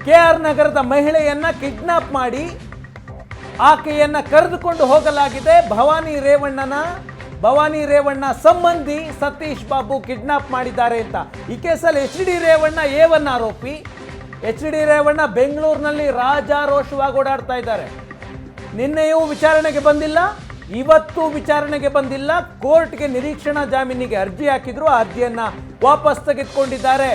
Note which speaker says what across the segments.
Speaker 1: KR ನಗರದ ಮಹಿಳೆಯನ್ನ kidnap ಮಾಡಿ ಆಕೆಯನ್ನ ಕರೆದುಕೊಂಡು ಹೋಗಲಾಗಿದೆ. ಭವಾನಿ ರೇವಣ್ಣ ಸಂಬಂಧಿ ಸತೀಶ್ ಬಾಬು ಕಿಡ್ನಾಪ್ ಮಾಡಿದ್ದಾರೆ ಅಂತ. ಈ ಕೇಸಲ್ಲಿ HD ರೇವಣ್ಣ A1 ಆರೋಪಿ. HD ರೇವಣ್ಣ ಬೆಂಗಳೂರಿನಲ್ಲಿ ರಾಜಾರೋಷವಾಗಿ ಓಡಾಡ್ತಾ ಇದ್ದಾರೆ. ನಿನ್ನೆಯೂ ವಿಚಾರಣೆಗೆ ಬಂದಿಲ್ಲ, ಇವತ್ತು ವಿಚಾರಣೆಗೆ ಬಂದಿಲ್ಲ. ಕೋರ್ಟ್ಗೆ ನಿರೀಕ್ಷಣಾ ಜಾಮೀನಿಗೆ ಅರ್ಜಿ ಹಾಕಿದ್ರು, ಆ ಅರ್ಜಿಯನ್ನ ವಾಪಸ್ ತೆಗೆದುಕೊಂಡಿದ್ದಾರೆ.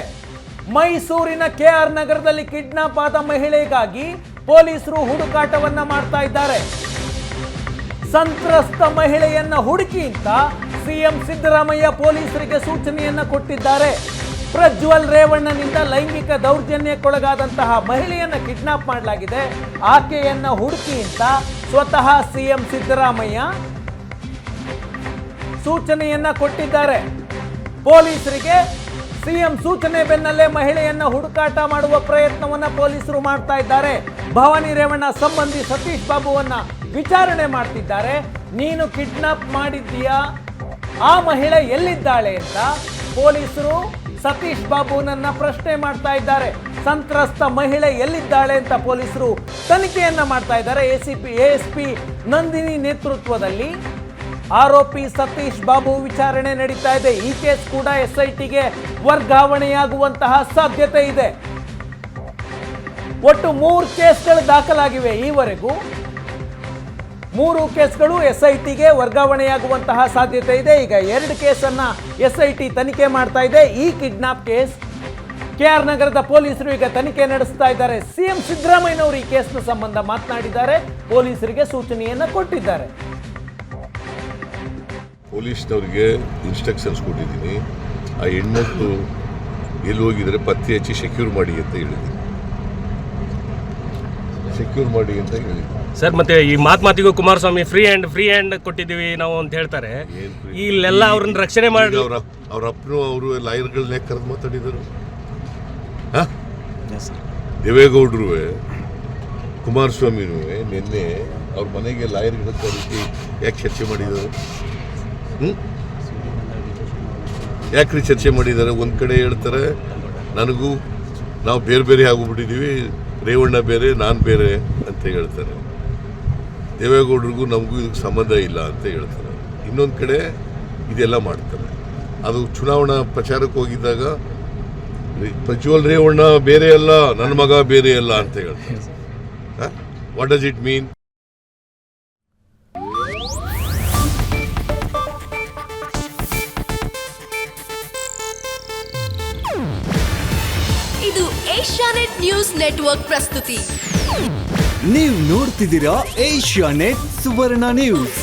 Speaker 1: ಮೈಸೂರಿನ KR ನಗರದಲ್ಲಿ ಕಿಡ್ನಾಪ್ ಆದ ಮಹಿಳೆಗಾಗಿ ಪೊಲೀಸರು ಹುಡುಕಾಟವನ್ನ ಮಾಡ್ತಾ ಇದ್ದಾರೆ. ಸಂತ್ರಸ್ತ ಮಹಿಳೆಯನ್ನ ಹುಡುಕಿ ಅಂತ CM ಸಿದ್ದರಾಮಯ್ಯ ಪೊಲೀಸರಿಗೆ ಸೂಚನೆಯನ್ನ ಕೊಟ್ಟಿದ್ದಾರೆ. ಪ್ರಜ್ವಲ್ ರೇವಣ್ಣನಿಂದ ಲೈಂಗಿಕ ದೌರ್ಜನ್ಯಕ್ಕೊಳಗಾದಂತಹ ಮಹಿಳೆಯನ್ನ ಕಿಡ್ನಾಪ್ ಮಾಡಲಾಗಿದೆ. ಆಕೆಯನ್ನ ಹುಡುಕಿ ಅಂತ ಸ್ವತಃ CM ಸಿದ್ದರಾಮಯ್ಯ ಸೂಚನೆಯನ್ನ ಕೊಟ್ಟಿದ್ದಾರೆ. ಪೊಲೀಸರಿಗೆ CM ಸೂಚನೆ ಬೆನ್ನಲ್ಲೇ ಮಹಿಳೆಯನ್ನ ಹುಡುಕಾಟ ಮಾಡುವ ಪ್ರಯತ್ನವನ್ನ ಪೊಲೀಸರು ಮಾಡ್ತಾ ಇದ್ದಾರೆ. ಭವಾನಿ ರೇವಣ್ಣ ಸಂಬಂಧಿ ಸತೀಶ್ ಬಾಬುವನ್ನ ವಿಚಾರಣೆ ಮಾಡ್ತಿದ್ದಾರೆ. ನೀನು ಕಿಡ್ನಾಪ್ ಮಾಡಿದ್ದೀಯಾ, ಆ ಮಹಿಳೆ ಎಲ್ಲಿದ್ದಾಳೆ ಅಂತ ಪೊಲೀಸರು ಸತೀಶ್ ಬಾಬುನನ್ನ ಪ್ರಶ್ನೆ ಮಾಡ್ತಾ ಇದ್ದಾರೆ. ಸಂತ್ರಸ್ತ ಮಹಿಳೆ ಎಲ್ಲಿದ್ದಾಳೆ ಅಂತ ಪೊಲೀಸರು ತನಿಖೆಯನ್ನ ಮಾಡ್ತಾ ಇದ್ದಾರೆ. ASP ನಂದಿನಿ ನೇತೃತ್ವದಲ್ಲಿ ಆರೋಪಿ ಸತೀಶ್ ಬಾಬು ವಿಚಾರಣೆ ನಡೀತಾ ಇದೆ. ಈ ಕೇಸ್ ಕೂಡ SITಗೆ ವರ್ಗಾವಣೆಯಾಗುವಂತಹ ಸಾಧ್ಯತೆ ಇದೆ. ಒಟ್ಟು 3 ಕೇಸ್ಗಳು ದಾಖಲಾಗಿವೆ. ಈವರೆಗೂ 3 ಕೇಸ್ಗಳು SITಗೆ ವರ್ಗಾವಣೆಯಾಗುವಂತಹ ಸಾಧ್ಯತೆ ಇದೆ. ಈಗ 2 ಕೇಸನ್ನ SIT ತನಿಖೆ ಮಾಡ್ತಾ ಇದೆ. ಈ ಕಿಡ್ನಾಪ್ ಕೇಸ್ KR ನಗರದ ಪೊಲೀಸರು ಈಗ ತನಿಖೆ ನಡೆಸ್ತಾ ಇದ್ದಾರೆ. CM ಸಿದ್ದರಾಮಯ್ಯನವರು ಈ ಕೇಸ್ನ ಸಂಬಂಧ ಮಾತನಾಡಿದ್ದಾರೆ, ಪೊಲೀಸರಿಗೆ ಸೂಚನೆಯನ್ನ ಕೊಟ್ಟಿದ್ದಾರೆ.
Speaker 2: ಪೊಲೀಸ್ನವ್ರಿಗೆ ಇನ್ಸ್ಟ್ರಕ್ಷನ್ಸ್ ಕೊಟ್ಟಿದ್ದೀನಿ. ಆ ಹೆಣ್ಮಕ್ಳು ಎಲ್ಲಿ ಹೋಗಿದ್ರೆ ಪತ್ತೆ ಹಚ್ಚಿ ಸೆಕ್ಯೂರ್ ಮಾಡಿ ಅಂತ ಹೇಳಿದ್ದೀನಿ.
Speaker 3: ಸರ್, ಮತ್ತೆ ಈ ಮಾತಿಗೂ ಕುಮಾರಸ್ವಾಮಿ ಫ್ರೀ ಹ್ಯಾಂಡ್ ಕೊಟ್ಟಿದ್ದೀವಿ ನಾವು ಅಂತ ಹೇಳ್ತಾರೆ. ಇಲ್ಲೆಲ್ಲ ಅವ್ರನ್ನ ರಕ್ಷಣೆ ಮಾಡಿ
Speaker 2: ಅವ್ರ ಅಪ್ಪನು ಅವರು ಲಾಯರ್ಗಳನ್ನೇ ಕರೆದು ಮಾತಾಡಿದರು. ದೇವೇಗೌಡರು ಕುಮಾರಸ್ವಾಮಿನೂ ನಿನ್ನೆ ಅವ್ರ ಮನೆಗೆ ಲಾಯರ್ಗಳ ಕರೆಸಿ ಯಾಕೆ ಚರ್ಚೆ ಮಾಡಿದರು? ಯಾಕ್ರಿ ಚರ್ಚೆ ಮಾಡಿದ್ದಾರೆ? ಒಂದು ಕಡೆ ಹೇಳ್ತಾರೆ ನಾವು ಬೇರೆ ಆಗೋಗ್ಬಿಟ್ಟಿದ್ದೀವಿ, ರೇವಣ್ಣ ಬೇರೆ ನಾನು ಬೇರೆ ಅಂತ ಹೇಳ್ತಾರೆ. ದೇವೇಗೌಡರಿಗೂ ನಮಗೂ ಇದಕ್ಕೆ ಸಂಬಂಧ ಇಲ್ಲ ಅಂತ ಹೇಳ್ತಾರೆ. ಇನ್ನೊಂದು ಕಡೆ ಇದೆಲ್ಲ ಮಾಡ್ತಾರೆ. ಅದು ಚುನಾವಣಾ ಪ್ರಚಾರಕ್ಕೆ ಹೋಗಿದ್ದಾಗ ಪ್ರಜ್ವಲ್ ರೇವಣ್ಣ ಬೇರೆ ಅಲ್ಲ, ನನ್ನ ಮಗ ಬೇರೆ ಅಲ್ಲ ಅಂತ ಹೇಳ್ತಾರೆ. What does it mean?
Speaker 4: ಇದು ಏಷ್ಯಾನೆಟ್ ನ್ಯೂಸ್ ನೆಟ್ವರ್ಕ್ ಪ್ರಸ್ತುತಿ.
Speaker 5: ನೀವು ನೋಡ್ತಿದ್ದೀರಾ ಏಷ್ಯಾನೆಟ್ ಸುವರ್ಣ ನ್ಯೂಸ್.